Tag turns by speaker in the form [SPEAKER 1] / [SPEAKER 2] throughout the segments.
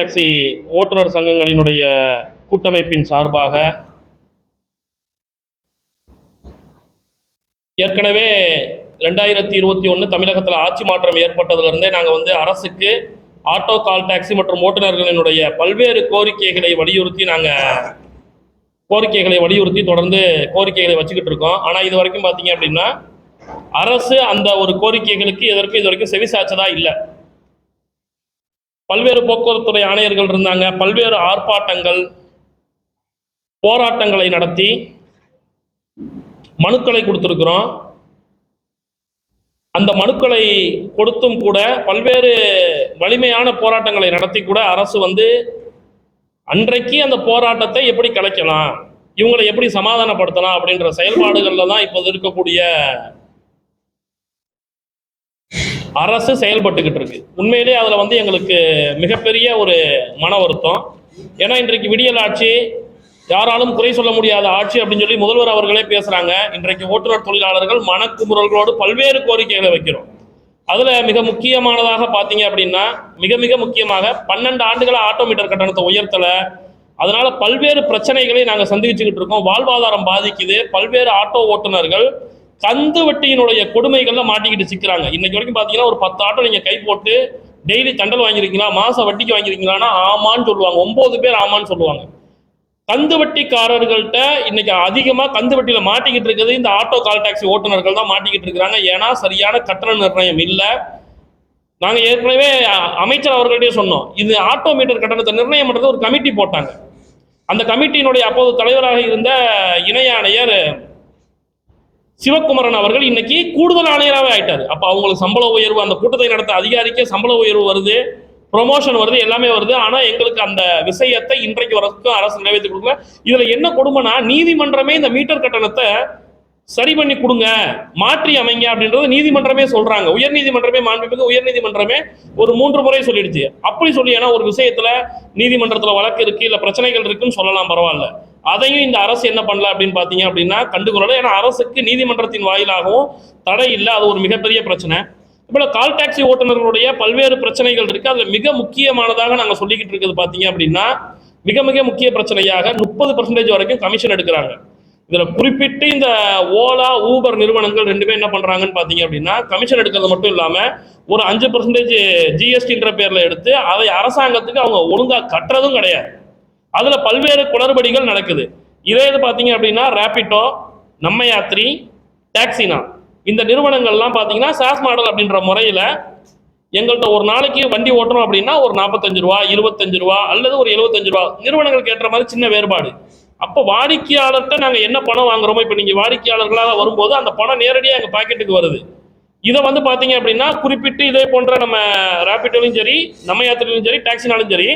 [SPEAKER 1] Taxi ஓட்டுநர் சங்கங்களினுடைய கூட்டமைப்பின் சார்பாக ஏற்கனவே 2021 தமிழகத்தில் ஆட்சி மாற்றம் ஏற்பட்டதிலிருந்தே நாங்கள் அரசுக்கு ஆட்டோ கால் டாக்ஸி மற்றும் ஓட்டுநர்களினுடைய பல்வேறு கோரிக்கைகளை வலியுறுத்தி தொடர்ந்து கோரிக்கைகளை வச்சுக்கிட்டு இருக்கோம். ஆனால் இது வரைக்கும் பார்த்தீங்க அப்படின்னா அரசு அந்த ஒரு கோரிக்கைகளுக்கு இது வரைக்கும் செவிசாய்ச்சதா இல்லை. பல்வேறு போக்குவரத்துறை ஆணையர்கள் இருந்தாங்க, பல்வேறு ஆர்ப்பாட்டங்கள் போராட்டங்களை நடத்தி மனுக்களை கொடுத்திருக்கிறோம். அந்த மனுக்களை கொடுத்தும் கூட பல்வேறு வலிமையான போராட்டங்களை நடத்தி கூட அரசு அன்றைக்கு அந்த போராட்டத்தை எப்படி கலைக்கலாம், இவங்களை எப்படி சமாதானப்படுத்தலாம் அப்படின்ற செயல்பாடுகள்ல தான் இப்போது இருக்கக்கூடிய அரசு செயல்பட்டுக்கிட்டு இருக்கு. உண்மையிலே அதில் எங்களுக்கு மிகப்பெரிய ஒரு மன வருத்தம். ஏன்னா இன்றைக்கு விடியல் ஆட்சி, யாராலும் குறை சொல்ல முடியாத ஆட்சி அப்படின்னு சொல்லி முதல்வர் அவர்களே பேசுறாங்க. இன்றைக்கு ஓட்டுநர் தொழிலாளர்கள் மனக்குமுறல்களோடு பல்வேறு கோரிக்கைகளை வைக்கிறோம். அதுல மிக முக்கியமானதாக பார்த்தீங்க அப்படின்னா மிக முக்கியமாக 12 ஆண்டுகள ஆட்டோமீட்டர் கட்டணத்தை உயர்த்தல. அதனால பல்வேறு பிரச்சனைகளை நாங்கள் சந்திச்சுக்கிட்டு இருக்கோம். வாழ்வாதாரம் பாதிக்குது. பல்வேறு ஆட்டோ ஓட்டுநர்கள் கந்து வட்டியினுடைய கொடுமைகள்ல மாட்டிக்கிட்டு சிக்கிறாங்க. இன்னைக்கு வரைக்கும் பார்த்தீங்கன்னா ஒரு 10 ஆட்டோ நீங்க கை போட்டு டெய்லி தண்டல் வாங்கிருக்கீங்களா, மாச வட்டிக்கு வாங்கிருக்கீங்களான்னா ஆமான்னு சொல்லுவாங்க. 9 பேர் ஆமான்னு சொல்லுவாங்க. கந்து வட்டிக்காரர்கள்ட்ட இன்னைக்கு அதிகமாக கந்து வட்டியில மாட்டிக்கிட்டு இருக்குது இந்த ஆட்டோ கால் டாக்ஸி ஓட்டுநர்கள் தான் மாட்டிக்கிட்டு இருக்கிறாங்க. ஏன்னா சரியான கட்டண நிர்ணயம் இல்லை. நாங்கள் ஏற்கனவே அமைச்சர் அவர்கள்டே சொன்னோம், இது ஆட்டோமீட்டர் கட்டணத்தை நிர்ணயம் பண்றது ஒரு கமிட்டி போட்டாங்க. அந்த கமிட்டியினுடைய அப்போது தலைவராக இருந்த இணை ஆணையர் சிவகுமரன் அவர்கள் இன்னைக்கு கூடுதல் ஆணையராகவே ஆயிட்டாரு. அப்ப அவங்களுக்கு சம்பள உயர்வு, அந்த கூட்டத்தை நடத்த அதிகாரிக்கே சம்பள உயர்வு வருது, ப்ரொமோஷன் வருது, எல்லாமே வருது. ஆனா எங்களுக்கு அந்த விஷயத்தை இன்றைக்கு வரைக்கும் அரசு நிறைவேற்றி கொடுக்கல. இதுல என்ன கொடுமைனா, நீதிமன்றமே இந்த மீட்டர் கட்டணத்தை சரி பண்ணி கொடுங்க, மாற்றி அமைங்க அப்படின்றது நீதிமன்றமே சொல்றாங்க. உயர்நீதிமன்றமே, மாண்புமிகு உயர்நீதிமன்றமே ஒரு 3 முறை சொல்லிடுச்சு. அப்படி சொல்லி ஏன்னா ஒரு விஷயத்துல நீதிமன்றத்துல வழக்கு இருக்கு, இல்ல பிரச்சனைகள் இருக்குன்னு சொல்லலாம், பரவாயில்ல. அதையும் இந்த அரசு என்ன பண்ணல அப்படின்னு பாத்தீங்க அப்படின்னா கண்டுகொள்ளல. ஏன்னா அரசுக்கு நீதிமன்றத்தின் வாயிலாகவும் தடை இல்லை. அது ஒரு மிகப்பெரிய பிரச்சனை. இப்போ கால் டாக்ஸி ஓட்டுநர்களுடைய பல்வேறு பிரச்சனைகள் இருக்கு. அதுல மிக முக்கியமானதாக நாங்க சொல்லிக்கிட்டு இருக்கிறது பாத்தீங்க அப்படின்னா மிக முக்கிய பிரச்சனையாக 30% வரைக்கும் கமிஷன் எடுக்கிறாங்க. இதுல குறிப்பிட்டு இந்த ஓலா ஊபர் நிறுவனங்கள் ரெண்டுமே என்ன பண்றாங்கன்னு பாத்தீங்க அப்படின்னா கமிஷன் எடுக்கிறது மட்டும் இல்லாம ஒரு 5% ஜிஎஸ்டின்ற பேர்ல எடுத்து அதை அரசாங்கத்துக்கு அவங்க ஒழுங்கா கட்டுறதும் கிடையாது. அதுல பல்வேறு குளறுபடிகள் நடக்குது. இதே இது பாத்தீங்க அப்படின்னா ரேபிட்டோ, நம்ம யாத்ரி, டாக்ஸினா இந்த நிறுவனங்கள்லாம் பாத்தீங்கன்னா சாஸ் மாடல் அப்படின்ற முறையில எங்கள்கிட்ட ஒரு நாளைக்கு வண்டி ஓட்டணும் அப்படின்னா ஒரு 45 ரூபா, 25 ரூபா அல்லது ஒரு 75 ரூபா, நிறுவனங்களுக்கு ஏற்ற மாதிரி சின்ன வேறுபாடு. அப்போ வாடிக்கையாளர்கிட்ட நாங்கள் என்ன பணம் வாங்குறோமோ, இப்போ நீங்கள் வாடிக்கையாளர்களாக வரும்போது அந்த பணம் நேரடியாக எங்கள் பாக்கெட்டுக்கு வருது. இதை பார்த்தீங்க அப்படின்னா குறிப்பிட்டு இதே போன்ற நம்ம ரேபிட்டோலையும் சரி, நம்ம யாத்திரையிலும் சரி, டாக்ஸினாலும் சரி,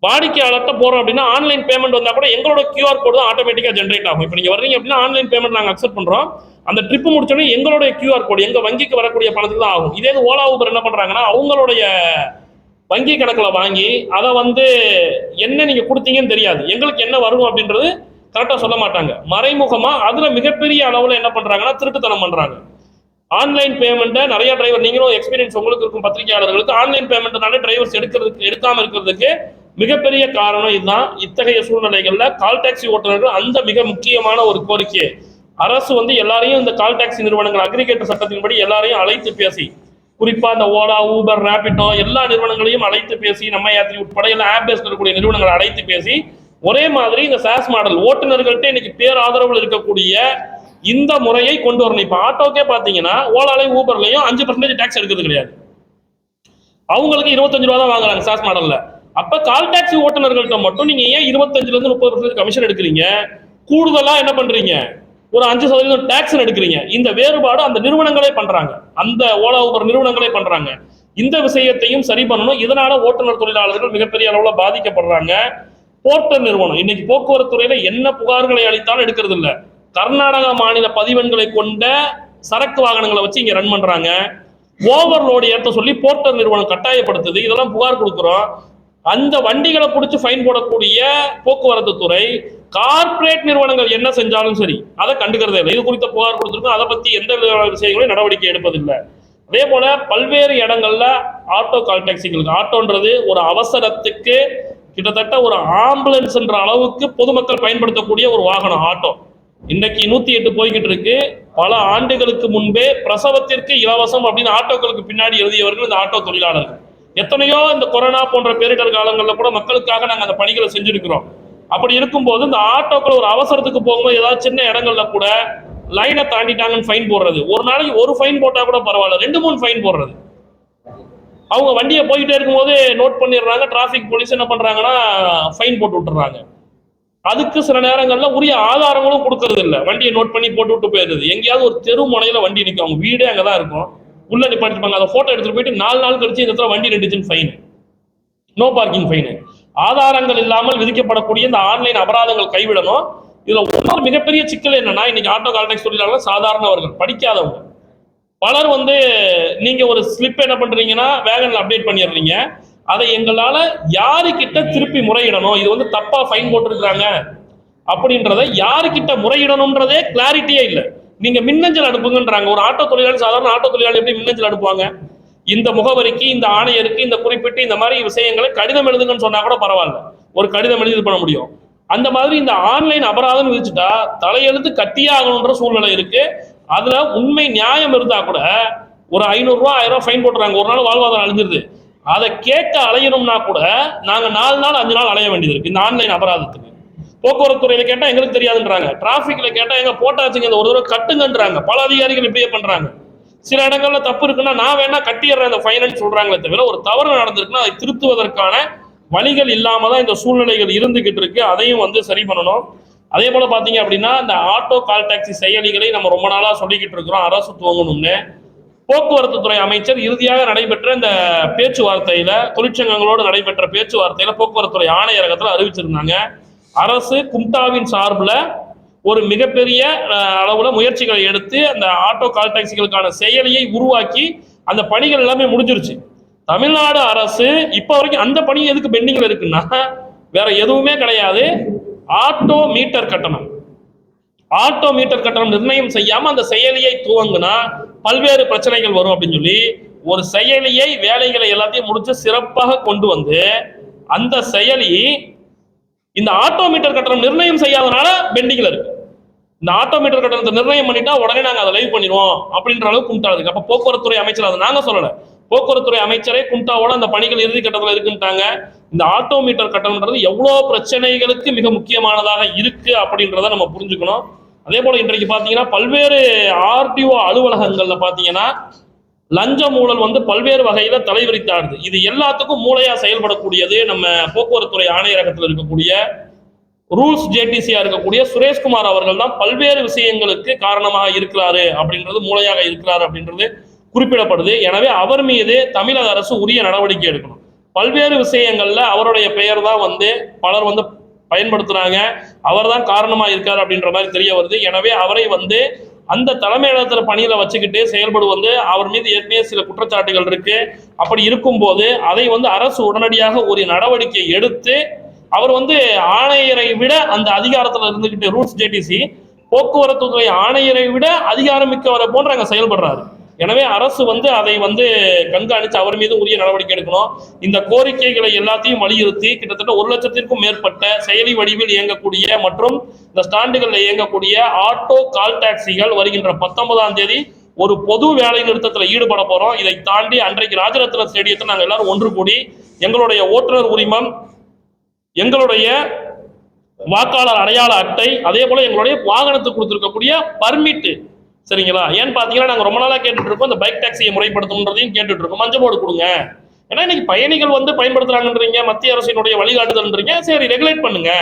[SPEAKER 1] வாடிக்கையாளர்கிட்ட போகிறோம் அப்படின்னா ஆன்லைன் பேமெண்ட் வந்தால் கூட எங்களோட கியூஆர் கோடு தான் ஆட்டோமேட்டிக்காக ஜென்ரேட் ஆகும். இப்போ நீங்கள் வர்றீங்க அப்படின்னா ஆன்லைன் பேமெண்ட் நாங்கள் அக்செப்ட் பண்ணுறோம். அந்த ட்ரிப் முடிச்சோடனே எங்களுடைய கியூஆர் கோடு எங்கள் வங்கிக்கு வரக்கூடிய பணத்துக்கு தான் ஆகும். இதே ஓலா ஊபர் என்ன பண்ணுறாங்கன்னா அவங்களுடைய வங்கி கணக்கில் வாங்கி அதை என்ன நீங்கள் கொடுத்தீங்கன்னு தெரியாது, எங்களுக்கு என்ன வரும் அப்படின்றது கரெக்டாக சொல்ல மாட்டாங்க. மறைமுகமாக அதில் மிகப்பெரிய அளவில் என்ன பண்ணுறாங்கன்னா திருட்டுத்தனம் பண்ணுறாங்க. ஆன்லைன் பேமெண்ட்டை நிறைய டிரைவர், நீங்களும் எக்ஸ்பீரியன்ஸ் உங்களுக்கு இருக்கும் பத்திரிகையாளர்களுக்கு, ஆன்லைன் பேமெண்ட்னாலே டிரைவர்ஸ் எடுக்காமல் இருக்கிறதுக்கு மிகப்பெரிய காரணம் இதுதான். இத்தகைய சூழ்நிலைகள்ல கால் டாக்ஸி ஓட்டுநர்கள் அந்த மிக முக்கியமான ஒரு கோரிக்கை அரசு எல்லாரையும் இந்த கால் டாக்ஸி நிறுவனங்கள் அக்ரிகேட்டர் சட்டத்தின்படி எல்லாரையும் அழைத்து பேசி, குறிப்பா இந்த ஓலா ஊபர் ரேபிட்டோ எல்லா நிறுவனங்களையும் அழைத்து பேசி, நம்ம யாத்திரை உட்பட எல்லாம் ஆப் பேஸ்ட் இருக்கக்கூடிய நிறுவனங்களை அழைத்து பேசி ஒரே மாதிரி இந்த சாஸ் மாடல் ஓட்டுநர்கள்ட்ட இன்னைக்கு பேராதரவில் இருக்கக்கூடிய இந்த முறையை கொண்டு வரணும். இப்ப ஆட்டோக்கே பாத்தீங்கன்னா ஓலாலையும் ஊபர்லையும் 5% டாக்ஸ் எடுக்கிறது கிடையாது, அவங்களுக்கு 25 ரூபா தான் வாங்குறாங்க சாஸ் மாடல்ல. அப்ப கால் டாக்ஸி ஓட்டுநர்கள்ட்ட மட்டும் நீங்க ஏன் 25ல இருந்து 30% கமிஷன் எடுக்கிறீங்க, கூடுதலா என்ன பண்றீங்க ஒரு 5% டாக்ஸ் எடுக்கிறீங்க. இந்த வேறுபாடு அந்த நிறுவனங்களே பண்றாங்க, அந்த ஓலா ஊபர் நிறுவனங்களே பண்றாங்க. இந்த விஷயத்தையும் சரி பண்ணணும். இதனால ஓட்டுநர் தொழிலாளர்கள் மிகப்பெரிய அளவுல பாதிக்கப்படுறாங்க. போர்ட்டர் நிறுவனம் இன்னைக்கு போக்குவரத்து துறையில என்ன புகார்களை அளித்தாலும் எடுக்கிறது இல்ல. கர்நாடகா மாநில பதிவெண்களை கொண்ட சரக்கு வாகனங்களை வச்சு இங்க ரன் பண்றாங்க. ஓவர்லோடு ஏற்ற சொல்லி போர்ட்டர் நிறுவனம் கட்டாயப்படுத்துது. இதெல்லாம் புகார் கொடுக்குறோம். அந்த வண்டிகளை பிடிச்சி ஃபைன் போடக்கூடிய போக்குவரத்து துறை கார்பரேட் நிறுவனங்கள் என்ன செஞ்சாலும் சரி அதை கண்டுக்கிறதே இல்லை. இது குறித்த புகார் கொடுத்துருக்கோம். அதை பத்தி எந்த விஷயங்களையும் நடவடிக்கை எடுப்பதில்லை. அதே போல பல்வேறு இடங்கள்ல ஆட்டோ கால் டாக்ஸிகளுக்கு, ஆட்டோன்றது ஒரு அவசரத்துக்கு கிட்டத்தட்ட ஒரு ஆம்புலன்ஸ் என்ற அளவுக்கு பொதுமக்கள் பயன்படுத்தக்கூடிய ஒரு வாகனம் ஆட்டோ. இன்னைக்கு 108 போய்கிட்டு இருக்கு. பல ஆண்டுகளுக்கு முன்பே பிரசவத்திற்கு இலவசம் அப்படின்னு ஆட்டோக்களுக்கு பின்னாடி எழுதியவர்கள் இந்த ஆட்டோ தொழிலாளர்கள். எத்தனையோ இந்த கொரோனா போன்ற பேரிடர் காலங்களில் கூட மக்களுக்காக நாங்கள் அந்த பணிகளை செஞ்சிருக்கிறோம். அப்படி இருக்கும்போது இந்த ஆட்டோக்கள் ஒரு அவசரத்துக்கு போகும்போது ஏதாவது சின்ன இடங்கள்ல கூட லைனை தாண்டிட்டாங்கன்னு ஃபைன் போடுறது, ஒரு நாளைக்கு ஒரு ஃபைன் போட்டா கூட பரவாயில்ல, 2-3 ஃபைன் போடுறது. அவங்க வண்டியை போயிட்டே இருக்கும்போது நோட் பண்ணிடுறாங்க, டிராபிக் போலீஸ் என்ன பண்றாங்கன்னா ஃபைன் போட்டு விட்டுறாங்க. அதுக்கு சில நேரங்கள்ல உரிய ஆதாரங்களும் கொடுக்கறது இல்லை, வண்டியை நோட் பண்ணி போட்டு விட்டு போயிடுது. எங்கேயாவது ஒரு தெரு முனையில வண்டி நிற்கும், அவங்க வீடே அங்கதான் இருக்கும், உள்ள நிப்பாட்டிருப்பாங்க, அதை போட்டோ எடுத்துட்டு போயிட்டு 4 நாள் கழிச்சு இந்த இடத்துல வண்டி நின்றுச்சுன்னு ஃபைன், நோ பார்க்கிங் ஃபைன். ஆதாரங்கள் இல்லாமல் விதிக்கப்படக்கூடிய இந்த ஆன்லைன் அபராதங்கள் கைவிடணும். இதுல ஒவ்வொரு மிகப்பெரிய சிக்கல் என்னன்னா, இன்னைக்கு ஆட்டோ கால் டாக்ஸி தொழிலாளர்கள் சாதாரணவர்கள், படிக்காதவங்க. பலர் நீங்க ஒரு ஸ்லிப் என்ன பண்றீங்கன்னா வேகன்ல அப்டேட் பண்ணிடுறீங்க, அதை எங்களால யாருக்கிட்ட திருப்பி முறையிடணும், இது தப்பா ஃபைன் போட்டிருக்காங்க அப்படின்றத யாருக்கிட்ட முறையிடணும்ன்றதே கிளாரிட்டியே இல்லை. நீங்க மின்னஞ்சல் அனுப்புங்கன்றாங்க. ஒரு ஆட்டோ தொழிலாளி, சாதாரண ஆட்டோ தொழிலாளி எப்படி மின்னஞ்சல் அனுப்புவாங்க? இந்த முகவரிக்கு, இந்த ஆணையருக்கு, இந்த குறிப்பிட்டு இந்த மாதிரி விஷயங்களை கடிதம் எழுதுங்கன்னு சொன்னா கூட பரவாயில்ல, ஒரு கடிதம் எழுதி பண்ண முடியும். அந்த மாதிரி இந்த ஆன்லைன் அபராதம் விதிச்சுட்டா தலையெழுத்து கட்டியே ஆகணுன்ற சூழ்நிலை இருக்கு. அதுல உண்மை நியாயம் இருந்தா கூட ஒரு 500 ரூபா 1000 ரூபாய் ஃபைன் போட்டுறாங்க, ஒரு நாள் வாழ்வாதாரம் அழிஞ்சிருது. அதை கேட்க அலையணும்னா கூட நாங்க 4 நாள் 5 நாள் அலைய வேண்டியது இருக்கு இந்த ஆன்லைன் அபராதத்துக்கு. போக்குவரத்து துறையில கேட்டா எங்களுக்கு தெரியாதுன்றாங்க, டிராபிக்ல கேட்டா எங்க போட்டாச்சுங்க இந்த ஒரு தடவை கட்டுங்கன்றாங்க. பல அதிகாரிகள் இப்படியே பண்றாங்க. சில இடங்கள்ல தப்பு இருக்குன்னா நான் வேணா கட்டிடுறேன் அந்த ஃபைனல் சொல்றாங்களே தவிர, ஒரு தவறு நடந்திருக்குன்னா அதை திருத்துவதற்கான வழிகள் இல்லாம தான் இந்த சூழ்நிலைகள் இருந்துகிட்டு இருக்கு. அதையும் சரி பண்ணணும். அதே போல பாத்தீங்க அப்படின்னா இந்த ஆட்டோ கால் டாக்ஸி செயலிகளை நம்ம ரொம்ப நாளா சொல்லிக்கிட்டு இருக்கிறோம், அரசு துவங்கணும்னு. போக்குவரத்து துறை அமைச்சர் இறுதியாக நடைபெற்ற இந்த பேச்சுவார்த்தையில, தொழிற்சங்கங்களோடு நடைபெற்ற பேச்சுவார்த்தையில போக்குவரத்து துறை ஆணையரகத்தில் அறிவிச்சிருந்தாங்க, அரசு கும்டாவின் சார்பில் ஒரு மிகப்பெரிய அளவுல முயற்சிகளை எடுத்து அந்த ஆட்டோ கால் டாக்ஸிகளுக்கான செயலியை உருவாக்கி அந்த பணிகள் எல்லாமே முடிஞ்சிருச்சு. தமிழ்நாடு அரசு இப்ப வரைக்கும் அந்த பணி எதுக்கு பெண்டிங்ல இருக்குன்னா வேற எதுவுமே கிடையாது. ஆட்டோ மீட்டர் கட்டணம் நிர்ணயம் செய்யாம அந்த செயலியை துவங்குனா பல்வேறு பிரச்சனைகள் வரும் அப்படின்னு சொல்லி ஒரு செயலியை, வேலைகளை எல்லாத்தையும் முடிச்சு சிறப்பாக கொண்டு வந்து அந்த செயலி இந்த ஆட்டோ மீட்டர் கட்டணம் நிர்ணயம் செய்யாதனால பெண்டிங்ல இருக்கு. இந்த ஆட்டோ மீட்டர் கட்டணத்தை நிர்ணயம் பண்ணிட்டா உடனே நாங்க அதை லைவ் பண்ணிடுவோம் அப்படின்ற அளவுக்கு கும்பிட்டாங்க. அப்ப போக்குவரத்துறை அமைச்சர், அதை நாங்க சொல்லல, போக்குவரத்துறை அமைச்சரே கும்டாவோட அந்த பணிகள் இறுதி கட்டத்தில் இருக்குன்ட்டாங்க. இந்த ஆட்டோ மீட்டர் கட்டணம்ன்றது எவ்வளவு பிரச்சனைகளுக்கு மிக முக்கியமானதாக இருக்கு அப்படின்றத நம்ம புரிஞ்சுக்கணும். அதே போல இன்றைக்கு பாத்தீங்கன்னா பல்வேறு ஆர்டிஓ அலுவலகங்கள்ல பாத்தீங்கன்னா லஞ்ச ஊழல் பல்வேறு வகையில தலைவிரித்தாடுது. இது எல்லாத்துக்கும் மூளையா செயல்படக்கூடியது நம்ம போக்குவரத்துறை ஆணையரகத்தில் இருக்கக்கூடிய ரூல்ஸ் ஜேடிசியா இருக்கக்கூடிய சுரேஷ்குமார் அவர்கள் தான் பல்வேறு விஷயங்களுக்கு காரணமாக இருக்கிறாரு அப்படின்றது, மூளையாக இருக்கிறாரு அப்படின்றது குறிப்பிடப்படுது. எனவே அவர் மீது தமிழக அரசு உரிய நடவடிக்கை எடுக்கணும். பல்வேறு விஷயங்கள்ல அவருடைய பெயர் தான் பலர் பயன்படுத்துறாங்க, அவர் தான் காரணமா இருக்காரு அப்படின்ற மாதிரி தெரிய வருது. எனவே அவரை அந்த தலைமையிடத்துல பணியில வச்சுக்கிட்டு செயல்படுவது, அவர் மீது ஏற்கனவே சில குற்றச்சாட்டுகள் இருக்கு. அப்படி இருக்கும் போது அதை அரசு உடனடியாக ஒரு நடவடிக்கை எடுத்து, அவர் ஆணையரை விட அந்த அதிகாரத்துல இருந்துகிட்டு ரூல்ஸ் ஜேடிசி போக்குவரத்து துறை ஆணையரை விட அதிகாரம் மிக்கவரை போன்ற அங்க செயல்படுறாரு. எனவே அரசு அதை கண்காணித்து அவர் மீது உரிய நடவடிக்கை எடுக்கணும். இந்த கோரிக்கைகளை எல்லாத்தையும் வலியுறுத்தி கிட்டத்தட்ட 1 லட்சத்திற்கும் மேற்பட்ட செயலி வடிவில் இயங்கக்கூடிய மற்றும் இந்த ஸ்டாண்டுகளில் இயங்கக்கூடிய ஆட்டோ கால் டாக்ஸிகள் வருகின்ற 19ஆம் தேதி ஒரு பொது வேலை நிறுத்தத்தில் ஈடுபட போறோம். இதை தாண்டி அன்றைக்கு ராஜரத்ன ஸ்டேடியத்தில் நாங்கள் எல்லாரும் ஒன்று கூடி எங்களுடைய ஓட்டுநர் உரிமம், எங்களுடைய வாக்காளர் அடையாள அட்டை, அதே போல எங்களுடைய வாகனத்துக்கு கொடுத்திருக்கக்கூடிய பர்மிட், சரிங்களா? ஏன்னு பாத்தீங்கன்னா நாங்க ரொம்ப நாளா கேட்டுட்டு இருக்கோம், இந்த பைக் டாக்ஸியை முறைப்படுத்தணுன்றதையும் கேட்டுட்டு இருக்கோம். மஞ்சள் போர்டு கொடுங்க, ஏன்னா இன்னைக்கு பயணிகள் பயன்படுத்துறாங்கன்றீங்க, மத்திய அரசினுடைய வழிகாட்டுதல்ன்றீங்க, சரி ரெகுலேட் பண்ணுங்க,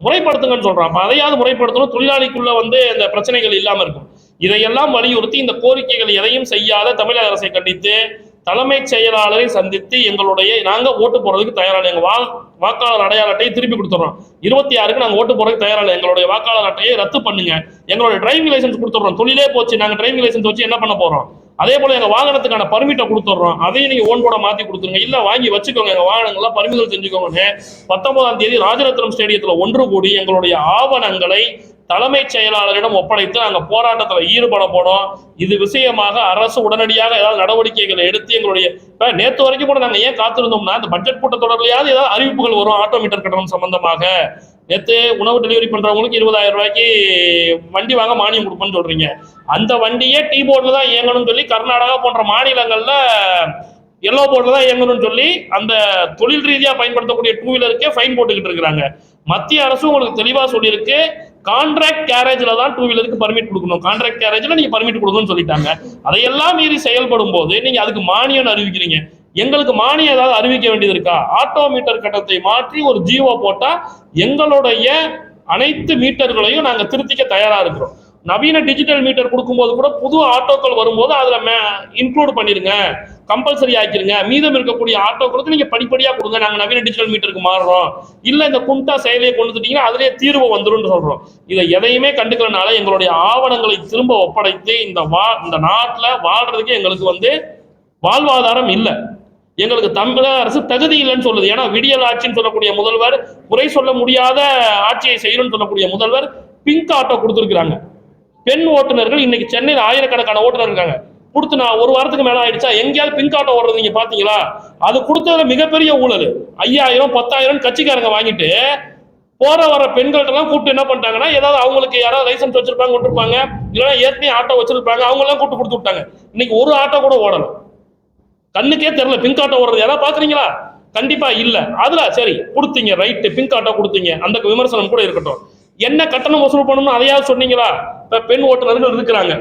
[SPEAKER 1] முறைப்படுத்துங்கன்னு சொல்றோம். அப்ப அதையாவது முறைப்படுத்தணும், தொழிலாளிக்குள்ள இந்த பிரச்சனைகள் இல்லாம இருக்கும். இதையெல்லாம் வலியுறுத்தி இந்த கோரிக்கைகள் எதையும் செய்யாத தமிழக அரசை கண்டித்து தலைமைச் செயலாளரை சந்தித்து நாங்க ஓட்டு போறதுக்கு தயாரான எங்க வாக்காளர் அடையாள அட்டையை திருப்பி கொடுத்துறோம். 26க்கு நாங்க ஓட்டு போறதுக்கு தயாரான எங்களுடைய வாக்காளர் அட்டையை ரத்து பண்ணுங்க, எங்களுடைய டிரைவிங் லைசன்ஸ் கொடுத்துறோம், தொழிலே போச்சு, நாங்க டிரைவிங் லைசன்ஸ் வச்சு என்ன பண்ண போறோம், அதே போல எங்க வாகனத்துக்கான பர்மிட்டை கொடுத்துறோம், அதையும் நீங்க ஓன் போர்டை மாத்தி கொடுத்துருங்க, இல்ல வாங்கி வச்சுக்கோங்க, எங்க வாகனங்கள்லாம் பறிமுதல் செஞ்சுக்கோங்க. 19ஆம் தேதி ராஜரத்னம் ஸ்டேடியத்தில் ஒன்று கூடி எங்களுடைய ஆவணங்களை தலைமைச் செயலாளரிடம் ஒப்படைத்து நாங்கள் போராட்டத்தில் ஈடுபட போனோம். இது விஷயமாக அரசு உடனடியாக ஏதாவது நடவடிக்கைகளை எடுத்து எங்களுடைய இப்போ நேற்று வரைக்கும் கூட நாங்கள் ஏன் காத்திருந்தோம்னா இந்த பட்ஜெட் கூட்டத்தொடர்லையாவது ஏதாவது அறிவிப்புகள் வரும் ஆட்டோமீட்டர் கட்டணம் சம்பந்தமாக. நேற்று உணவு டெலிவரி பண்றவங்களுக்கு 20,000 ரூபாய்க்கு வண்டி வாங்க மானியம் கொடுப்போம்னு சொல்றீங்க. அந்த வண்டியே டீ போர்டில் தான் இயங்கணும்னு சொல்லி கர்நாடகா போன்ற மாநிலங்கள்ல எல்லோ போர்டில் தான் இயங்கணும்னு சொல்லி அந்த தொழில் ரீதியாக பயன்படுத்தக்கூடிய டூ வீலருக்கே ஃபைன் போட்டுக்கிட்டு இருக்கிறாங்க. மத்திய அரசு உங்களுக்கு தெளிவாக சொல்லியிருக்கு, கான்ட்ராக்ட் கேரேஜில் தான் டூ வீலருக்கு பர்மிட் கொடுக்கணும், கான்ட்ராக்ட் கேரேஜில் நீங்கள் பர்மிட் கொடுக்கணும்னு சொல்லிட்டாங்க. அதையெல்லாம் மீறி செயல்படும் போது நீங்கள் அதுக்கு மானியம் அறிவிக்கிறீங்க. எங்களுக்கு மானியம் ஏதாவது அறிவிக்க வேண்டியது இருக்கா? ஆட்டோமீட்டர் கட்டணத்தை மாற்றி ஒரு ஜியோ போட்டா எங்களுடைய அனைத்து மீட்டர்களையும் நாங்கள் திருத்திக்க தயாரா இருக்கிறோம். நவீன டிஜிட்டல் மீட்டர் கொடுக்கும்போது கூட புது ஆட்டோக்கள் வரும்போது அதுல இன்க்ளூட் பண்ணிருங்க, கம்பல்சரி ஆக்கிருங்க. மீதம் இருக்கக்கூடிய ஆட்டோக்களுக்கு நீங்க படிப்படியா கொடுங்க, நாங்க நவீன டிஜிட்டல் மீட்டருக்கு மாறுறோம். இல்ல இந்த குண்டா செயலியை கொண்டு வந்துட்டீங்கன்னா அதுலயே தீர்வு வந்துடும் சொல்றோம். இதை எதையுமே கண்டுக்கிறனால எங்களுடைய ஆவணங்களை திரும்ப ஒப்படைத்து இந்த நாட்டுல வாழ்றதுக்கு எங்களுக்கு வாழ்வாதாரம் இல்லை. எங்களுக்கு தமிழக அரசு தகுதி இல்லைன்னு சொல்லுது. ஏன்னா விடியல் ஆட்சின்னு சொல்லக்கூடிய முதல்வர், குறை சொல்ல முடியாத ஆட்சியை செய்யணும்னு சொல்லக்கூடிய முதல்வர் பிங்க் ஆட்டோ கொடுத்துருக்காங்க. பெண் ஓட்டுநர்கள் இன்னைக்கு சென்னையில் ஆயிரக்கணக்கான ஓட்டுநர் இருக்காங்க. கொடுத்து நான் ஒரு வாரத்துக்கு மேல ஆயிடுச்சா எங்கேயாவது பிங்க் ஆட்டோ ஓடுறது நீங்க பாத்தீங்களா? அது கொடுத்ததுல மிகப்பெரிய ஊழல். 5,000 10,000 கட்சிக்காரங்க வாங்கிட்டு போற வர பெண்கள்ட்ட எல்லாம் கூப்பிட்டு என்ன பண்ணிட்டாங்கன்னா, ஏதாவது அவங்களுக்கு யாராவது லைசன்ஸ் வச்சிருப்பாங்க கொடுத்துருப்பாங்க, இல்லைன்னா ஏற்கனவே ஆட்டோ வச்சிருப்பாங்க, அவங்க எல்லாம் கூப்பிட்டு கொடுத்து விட்டாங்க. இன்னைக்கு ஒரு ஆட்டோ கூட ஓடல, கண்ணுக்கே தெரியல பிங்க் ஆட்டோ ஓடுறது. யாராவது பாக்குறீங்களா? கண்டிப்பா இல்ல. அதுல சரி கொடுத்தீங்க, ரைட்டு, பிங்க் ஆட்டோ கொடுத்தீங்க, அந்த விமர்சனம் கூட இருக்கட்டும். என்ன கட்டணம் வசூல் பண்ணணும் அதையாவது சொன்னீங்களா? இப்ப பெண் ஓட்டுநர்கள் இருக்கிறாங்க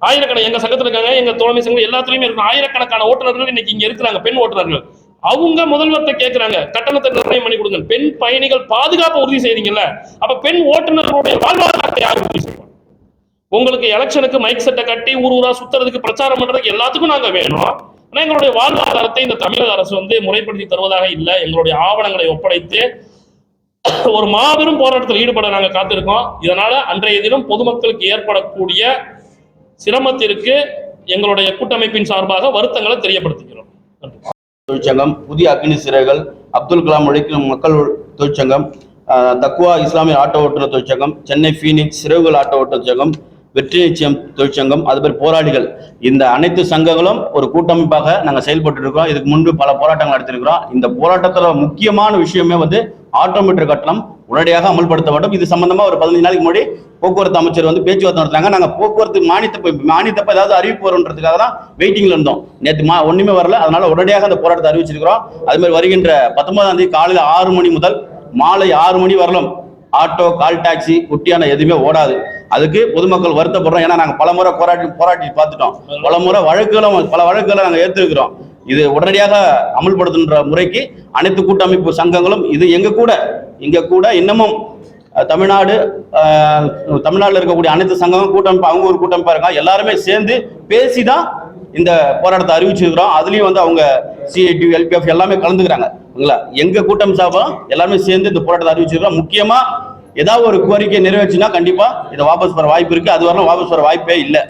[SPEAKER 1] ஆயிரக்கணக்கான, எங்க சங்கத்துல இருக்காங்க, எங்க தோழமை சங்கம் எல்லாத்துலயுமே இருக்கு. ஆயிரக்கணக்கான ஓட்டுநர்கள் இன்னைக்கு இங்க இருக்கிறாங்க, பெண் ஓட்டுநர்கள். அவங்க முதல்வர்கிட்ட கேட்கிறாங்க, கட்டணத்தை நிர்ணயம் பண்ணி கொடுங்க, பெண் பயணிகள் பாதுகாப்பு உறுதி செய்றீங்கல்ல, அப்ப பெண் ஓட்டுநர்களுடைய வாழ்வாதாரத்தை யார் உறுதி செய்வோம்? உங்களுக்கு எலெக்ஷனுக்கு மைக் செட்டை கட்டி ஊர் ஊரா சுத்துறதுக்கு பிரச்சாரம் பண்றதுக்கு எல்லாத்துக்கும் நாங்க வேணும். ஆனா எங்களுடைய வாழ்வாதாரத்தை இந்த தமிழக அரசு முறைப்படுத்தி தருவதாக இல்லை. எங்களுடைய ஆவணங்களை ஒப்படைத்து ஒரு மாபெரும் போராட்டத்தில் ஈடுபட நாங்க காத்திருக்கோம். இதனால அன்றைய தினம் பொதுமக்களுக்கு ஏற்படக்கூடிய சிரமத்திற்கு எங்களுடைய கூட்டமைப்பின் சார்பாக வருத்தங்களை தெரியப்படுத்துகிறோம்.
[SPEAKER 2] தொழிற்சங்கம், புதிய அக்னி சிறைகள், அப்துல் கலாம் உழைக்கும் மக்கள் தொழிற்சங்கம், தக்குவா இஸ்லாமிய ஆட்டோ ஓட்டுநர் தொழிற்சங்கம், சென்னை பீனிக்ஸ் சிறைகள் ஆட்டோ ஓட்டுநர் தொழிற்சங்கம், வெற்றி நிச்சயம் தொழிற்சங்கம், அதுபோல் போராளிகள், இந்த அனைத்து சங்கங்களும் ஒரு கூட்டமைப்பாக நாங்கள் செயல்பட்டு இருக்கோம். இதுக்கு முன்பு பல போராட்டங்கள் நடத்திருக்கிறோம். இந்த போராட்டத்தில் முக்கியமான விஷயமே ஆட்டோமீட்டர் கட்டணம் உடனடியாக அமல்படுத்த வேண்டும். இது சம்பந்தமா ஒரு 15 நாளைக்கு முன்னாடி போக்குவரத்து அமைச்சர் பேச்சுவார்த்தை நடத்துறாங்க. நாங்கள் போக்குவரத்து மானியத்தப்ப ஏதாவது அறிவிப்பு வரும்ன்றதுக்காக தான் வெயிட்டிங்ல இருந்தோம். நேற்று ஒண்ணுமே வரல. அதனால உடனடியாக அந்த போராட்டத்தை அறிவிச்சிருக்கிறோம். அது மாதிரி வருகின்ற 19ஆம் தேதி காலையில் 6 மணி முதல் மாலை 6 மணி வரலாம் ஆட்டோ, கால் டாக்ஸி, குட்டியான எதுவுமே ஓடாது. அதுக்கு பொதுமக்கள் வருத்தப்படுறோம். ஏன்னா நாங்கள் பல முறை போராட்டி பார்த்துட்டோம். பல வழக்குகளை நாங்கள் ஏற்றிருக்கிறோம். இது உடனடியாக அமல்படுத்துகின்ற முறைக்கு அனைத்து கூட்டமைப்பு சங்கங்களும் இது இங்க கூட இன்னமும் தமிழ்நாடுல இருக்கக்கூடிய அனைத்து சங்கமும் கூட்டமைப்பு, அவங்க ஒரு கூட்டமைப்பா இருக்காங்க. எல்லாருமே சேர்ந்து பேசிதான் இந்த போராட்டத்தை அறிவிச்சிருக்கிறோம். அதுலயும் அவங்க சிஐடி, எல்பிஎஃப் எல்லாமே கலந்துக்கிறாங்க. எங்க கூட்டம் சார்பா எல்லாருமே சேர்ந்து இந்த போராட்டத்தை அறிவிச்சிருக்கிறோம். முக்கியமா ஏதாவது ஒரு கோரிக்கை நிறைவேற்றினா கண்டிப்பா இதை வாபஸ் பெற வாய்ப்பு இருக்கு. அது வரலாம் வாபஸ் பெற வாய்ப்பே இல்லை.